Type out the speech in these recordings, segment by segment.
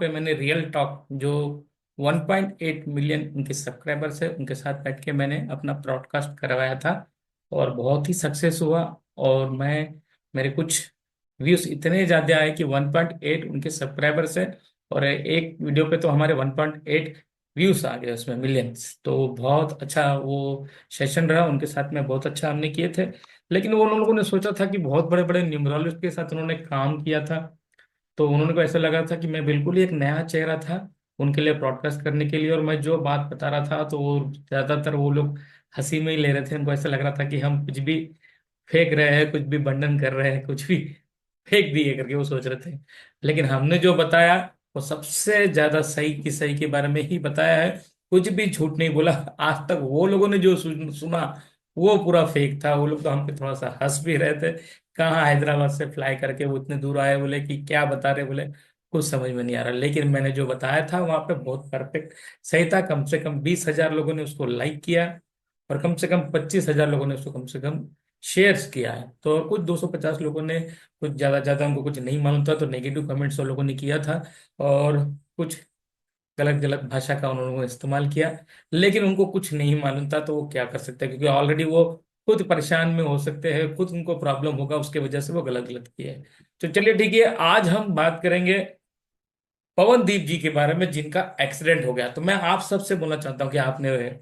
पे मैंने real talk जो 1.8 मिलियन उनके सब्सक्राइबर्स है उनके साथ बैठ के मैंने अपना ब्रॉडकास्ट करवाया था। और बहुत ही सक्सेस हुआ। और मेरे कुछ व्यूज इतने ज्यादा आए कि 1.8 उनके सब्सक्राइबर्स है। और एक वीडियो पे तो हमारे 1.8 व्यूज आ गए, उसमें मिलियंस। तो बहुत अच्छा वो सेशन रहा उनके साथ में, बहुत अच्छा हमने किए थे। लेकिन वो उन लोगों ने सोचा था कि बहुत बड़े बड़े न्यूमरोलॉजिस्ट के साथ उन्होंने काम किया था। तो उन्होंने को ऐसा लगा था कि मैं बिल्कुल ही एक नया चेहरा था उनके लिए ब्रॉडकास्ट करने के लिए। और मैं जो बात बता रहा था तो वो ज्यादातर वो लोग हंसी में ही ले रहे थे। उनको ऐसा लग रहा था कि हम कुछ भी फेंक रहे हैं, कुछ भी बंडन कर रहे हैं, कुछ भी फेंक दिए करके वो सोच रहे थे। लेकिन हमने जो बताया वो सबसे ज्यादा सही की सही के बारे में ही बताया है। कुछ भी झूठ नहीं बोला। आज तक वो लोगों ने जो सुना वो पूरा फेक था। वो लोग तो हम पे थोड़ा सा हंस भी रहे थे। कहाँ हैदराबाद से फ्लाई करके वो इतने दूर आए, बोले कि क्या बता रहे, बोले कुछ समझ में नहीं आ रहा। लेकिन मैंने जो बताया था वहां पे बहुत परफेक्ट सही था। कम से कम 20,000 लोगों ने उसको लाइक किया और कम से कम 25,000 लोगों ने उसको कम से कम शेयर्स किया है। तो कुछ 250 लोगों ने, कुछ ज्यादा ज्यादा उनको कुछ नहीं मालूम था तो नेगेटिव कमेंट्स उन लोगों ने किया था। और कुछ गलत गलत भाषा का उन्होंने इस्तेमाल किया। लेकिन उनको कुछ नहीं मालूम था तो वो क्या कर सकते हैं, क्योंकि ऑलरेडी वो खुद परेशान में हो सकते हैं, खुद उनको प्रॉब्लम होगा, उसके वजह से वो गलत गलत किए। तो चलिए ठीक है, आज हम बात करेंगे पवनदीप जी के बारे में जिनका एक्सीडेंट हो गया। तो मैं आप सबसे बोलना चाहता हूँ कि आपने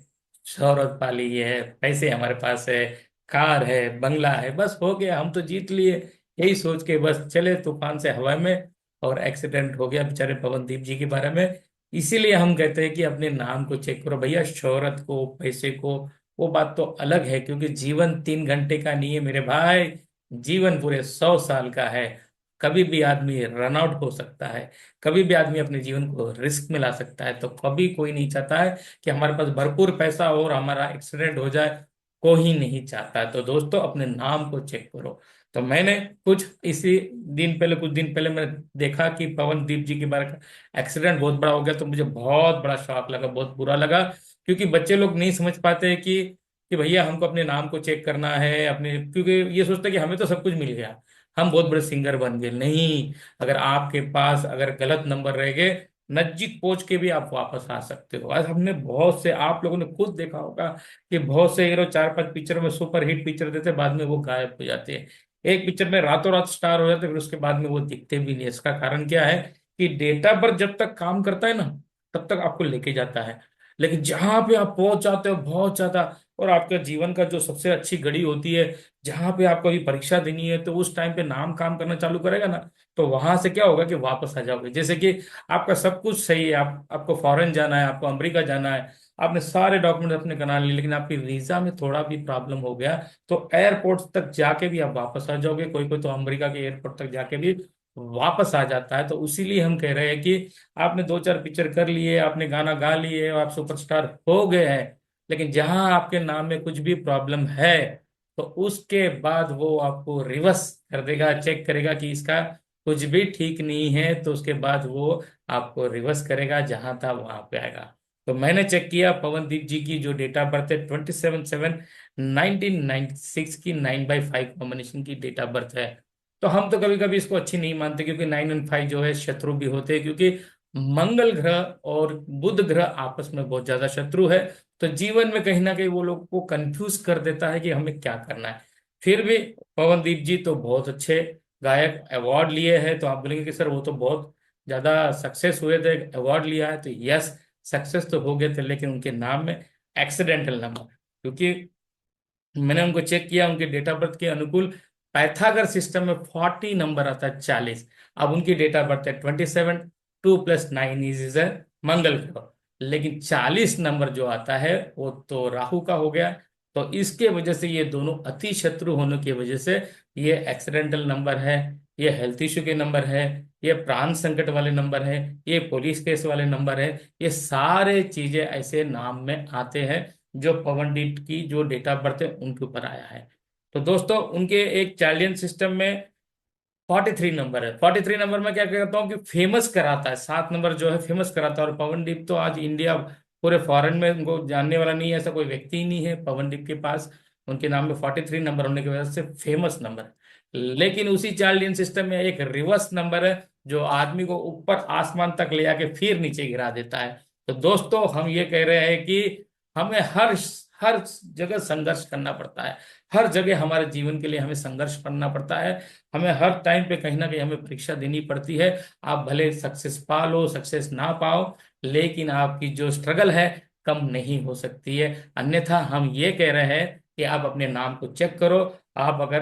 शोहरत पा ली है, पैसे हमारे पास है, कार है, बंगला है, बस हो गया, हम तो जीत लिए, यही सोच के बस चले तूफान से हवा में। और एक्सीडेंट हो गया बेचारे पवनदीप जी के बारे में। इसीलिए हम कहते हैं कि अपने नाम को चेक करो भैया, शोहरत को, पैसे को, वो बात तो अलग है, क्योंकि जीवन 3 घंटे का नहीं है मेरे भाई। जीवन पूरे 100 साल का है। कभी भी आदमी रन आउट हो सकता है, कभी भी आदमी अपने जीवन को रिस्क में ला सकता है। तो कभी कोई नहीं चाहता है कि हमारे पास भरपूर पैसा हो और हमारा एक्सीडेंट हो जाए। कोई नहीं चाहता है। तो दोस्तों, अपने नाम को चेक करो। तो मैंने कुछ दिन पहले मैंने देखा कि पवनदीप जी के बारे का एक्सीडेंट बहुत बड़ा हो गया। तो मुझे बहुत बड़ा शॉक लगा, बहुत बुरा लगा। क्योंकि बच्चे लोग नहीं समझ पाते हैं कि भैया हमको अपने नाम को चेक करना है अपने, क्योंकि ये सोचते हैं कि हमें तो सब कुछ मिल गया, हम बहुत बड़े सिंगर बन गए। नहीं, अगर आपके पास अगर गलत नंबर रह गए, नजदीक पहुंच के भी आप वापस आ सकते हो। आज हमने बहुत से, आप लोगों ने खुद देखा होगा कि बहुत से हीरो 4-5 पिक्चर में सुपर हिट पिक्चर देते, बाद में वो गायब हो जाते हैं। एक पिक्चर में रातों रात स्टार हो जाते, फिर उसके बाद में वो दिखते भी नहीं। इसका कारण क्या है कि डेटा पर जब तक काम करता है ना, तब तक आपको लेके जाता है। लेकिन जहां पे आप पहुंच जाते हो बहुत ज्यादा, और आपका जीवन का जो सबसे अच्छी घड़ी होती है, जहां पे आपको अभी परीक्षा देनी है, तो उस टाइम पे नाम काम करना चालू करेगा ना, तो वहां से क्या होगा कि वापस आ जाओगे। जैसे कि आपका सब कुछ सही है, आपको फॉरेन जाना है, आपको अमेरिका जाना है, आपने सारे डॉक्यूमेंट अपने बना लिए, लेकिन आपकी वीजा में थोड़ा भी प्रॉब्लम हो गया, तो एयरपोर्ट तक जाके भी आप वापस आ जाओगे। कोई कोई तो अमेरिका के एयरपोर्ट तक जाके भी वापस आ जाता है। तो इसीलिए हम कह रहे हैं कि आपने 2-4 पिक्चर कर लिए, आपने गाना गा लिए और आप सुपरस्टार हो गए हैं, लेकिन जहां आपके नाम में कुछ भी प्रॉब्लम है, तो उसके बाद वो आपको रिवर्स कर देगा, चेक करेगा कि इसका कुछ भी ठीक नहीं है, तो उसके बाद वो आपको रिवर्स करेगा, जहां था वहां पे आएगा। तो मैंने चेक किया पवनदीप जी की जो डेट ऑफ बर्थ है 27/7/1996 की 9/5 कॉम्बिनेशन की डेट ऑफ बर्थ है। तो हम तो कभी कभी इसको अच्छी नहीं मानते, क्योंकि 9 और 5 जो है शत्रु भी होते हैं, क्योंकि मंगल ग्रह और बुध ग्रह आपस में बहुत ज्यादा शत्रु है। तो जीवन में कहीं ना कहीं वो लोग को कंफ्यूज कर देता है कि हमें क्या करना है। फिर भी पवनदीप जी तो बहुत अच्छे गायक, अवार्ड लिए हैं। तो आप बोलेंगे कि सर वो तो बहुत ज्यादा सक्सेस हुए थे, अवार्ड लिया है, तो यस, सक्सेस तो हो गए थे, लेकिन उनके नाम में एक्सीडेंटल नंबर, क्योंकि मैंने उनको चेक किया, उनके डेट ऑफ बर्थ के अनुकूल पाइथागर सिस्टम में 40 नंबर आता है, 40। अब उनकी डेट ऑफ बर्थ है 27, 2 + 9 इज मंगल ग्रह, लेकिन 40 नंबर जो आता है वो तो राहु का हो गया। तो इसके वजह से ये दोनों अति शत्रु होने की वजह से ये एक्सीडेंटल नंबर है, ये हेल्थ इश्यू के नंबर है, ये प्राण संकट वाले नंबर है, ये पुलिस केस वाले नंबर है। ये सारे चीजें ऐसे नाम में आते हैं जो पवनदीप की जो डेट ऑफ बर्थ है उनके ऊपर आया है। तो दोस्तों, उनके एक चार्लियन सिस्टम में 43 नंबर है। 43 नंबर में क्या कहता हूँ कि फेमस कराता है, 7 नंबर जो है फेमस कराता है। और पवनदीप तो आज इंडिया, पूरे फॉरेन में उनको जानने वाला नहीं है, ऐसा कोई व्यक्ति ही नहीं है पवनदीप के पास। उनके नाम में 43 नंबर होने की वजह से फेमस नंबर है। लेकिन उसी चार्लियन सिस्टम में एक रिवर्स नंबर है जो आदमी को ऊपर आसमान तक ले आके फिर नीचे गिरा देता है। तो दोस्तों हम ये कह रहे हैं कि हमें हर हर जगह संघर्ष करना पड़ता है। हर जगह हमारे जीवन के लिए हमें संघर्ष करना पड़ता है। हमें हर टाइम पे कहीं ना कहीं हमें परीक्षा देनी पड़ती है। आप भले सक्सेस पा लो सक्सेस ना पाओ, लेकिन आपकी जो स्ट्रगल है कम नहीं हो सकती है। अन्यथा हम ये कह रहे हैं कि आप अपने नाम को चेक करो। आप अगर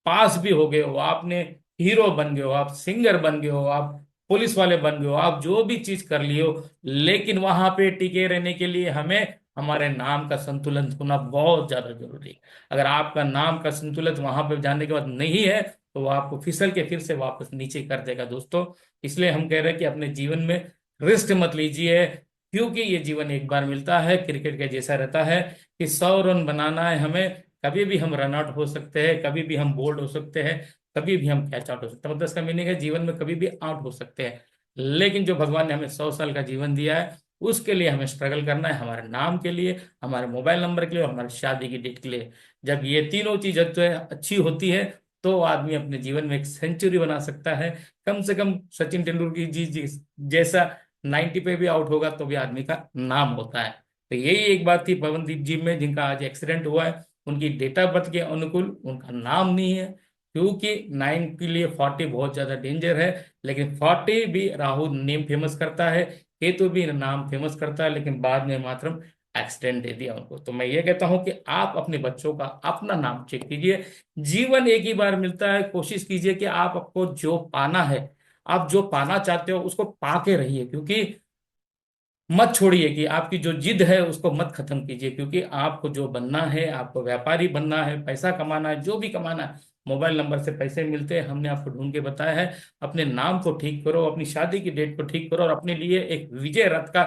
पास भी हो गए हो, आपने हीरो बन गए हो, आप सिंगर बन गए हो, आप पुलिस वाले बन गए हो, आप जो भी चीज कर लिए हो, लेकिन वहां पे टिके रहने के लिए हमें हमारे नाम का संतुलन होना बहुत ज्यादा जरूरी है। अगर आपका नाम का संतुलन वहां पे जाने के बाद नहीं है तो वो आपको फिसल के फिर से वापस नीचे कर देगा दोस्तों। इसलिए हम कह रहे हैं कि अपने जीवन में रिस्क मत लीजिए, क्योंकि ये जीवन एक बार मिलता है। क्रिकेट के जैसा रहता है कि 100 रन बनाना है हमें, कभी भी हम रन आउट हो सकते हैं, कभी भी हम बोल्ड हो सकते हैं, कभी भी हम कैच आउट हो सकते हैं। मतलब इसका मीनिंग है जीवन में कभी भी आउट हो सकते हैं। लेकिन जो भगवान ने हमें 100 साल का जीवन दिया है उसके लिए हमें स्ट्रगल करना है, हमारे नाम के लिए, हमारे मोबाइल नंबर के लिए और हमारी शादी की डेट के लिए। जब ये तीनों चीज जो है अच्छी होती है तो आदमी अपने जीवन में एक सेंचुरी बना सकता है। कम से कम सचिन तेंदुलकर जी जैसा 90 पे भी आउट होगा तो भी आदमी का नाम होता है। तो यही एक बात थी पवनदीप जी में, जिनका आज एक्सीडेंट हुआ है। उनकी डेट ऑफ बर्थ के अनुकूल उनका नाम नहीं है, क्योंकि 9 के लिए 40 बहुत ज्यादा डेंजर है। लेकिन 40 भी राहुल नेम फेमस करता है, केतु भी नाम फेमस करता है, लेकिन बाद में मात्र एक्सीडेंट दे दिया उनको। तो मैं ये कहता हूं कि आप अपने बच्चों का अपना नाम चेक कीजिए। जीवन एक ही बार मिलता है, कोशिश कीजिए कि आप आपको जो पाना है, आप जो पाना चाहते हो उसको पाके रहिए। क्योंकि मत छोड़िए कि आपकी जो जिद है उसको मत खत्म कीजिए, क्योंकि आपको जो बनना है, आपको व्यापारी बनना है, पैसा कमाना है, जो भी कमाना है, मोबाइल नंबर से पैसे मिलते हैं, हमने आपको ढूंढ के बताया है। अपने नाम को ठीक करो, अपनी शादी की डेट को ठीक करो और अपने लिए एक विजय रथ का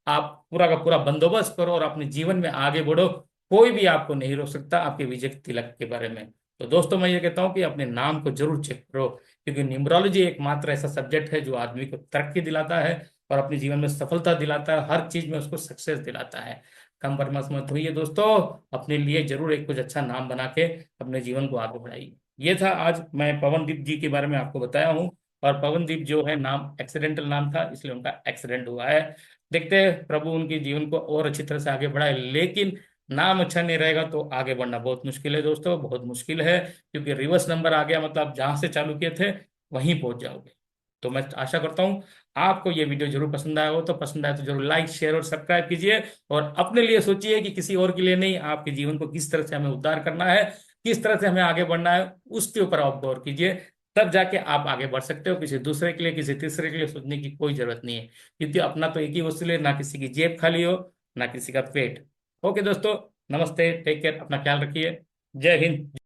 आप पूरा का पूरा बंदोबस्त करो और अपने जीवन में आगे बढ़ो। कोई भी आपको नहीं रोक सकता आपके विजय तिलक के बारे में। तो दोस्तों मैं ये कहता हूँ कि अपने नाम को जरूर चेक करो, क्योंकि न्यूमरोलॉजी एकमात्र ऐसा सब्जेक्ट है जो आदमी को तरक्की दिलाता है और अपने जीवन में सफलता दिलाता है, हर चीज में उसको सक्सेस दिलाता है। कम परमास मत होइए दोस्तों, अपने लिए जरूर एक कुछ अच्छा नाम बना के अपने जीवन को आगे बढ़ाइए। ये था आज मैं पवनदीप जी के बारे में आपको बताया हूँ। और पवनदीप जो है नाम एक्सीडेंटल नाम था, इसलिए उनका एक्सीडेंट हुआ है। देखते हैं प्रभु उनके जीवन को और अच्छी तरह से आगे बढ़ाए। लेकिन नाम अच्छा नहीं रहेगा तो आगे बढ़ना बहुत मुश्किल है दोस्तों, बहुत मुश्किल है। क्योंकि रिवर्स नंबर आ गया मतलब आप जहां से चालू किए थे वहीं पहुंच जाओगे। तो मैं आशा करता हूँ आपको ये वीडियो जरूर पसंद आया हो। तो पसंद आया तो जरूर लाइक शेयर और सब्सक्राइब कीजिए। और अपने लिए सोचिए कि किसी और के लिए नहीं, आपके जीवन को किस तरह से हमें उद्धार करना है, किस तरह से हमें आगे बढ़ना है, उसके ऊपर आप गौर कीजिए। तब जाके आप आगे बढ़ सकते हो। किसी दूसरे के लिए, किसी तीसरे के लिए सोचने की कोई जरूरत नहीं है, क्योंकि अपना तो एक ही वसूल है, ना किसी की जेब खाली हो ना किसी का पेट। ओके दोस्तों, नमस्ते, टेक केयर, अपना ख्याल रखिए। जय हिंद।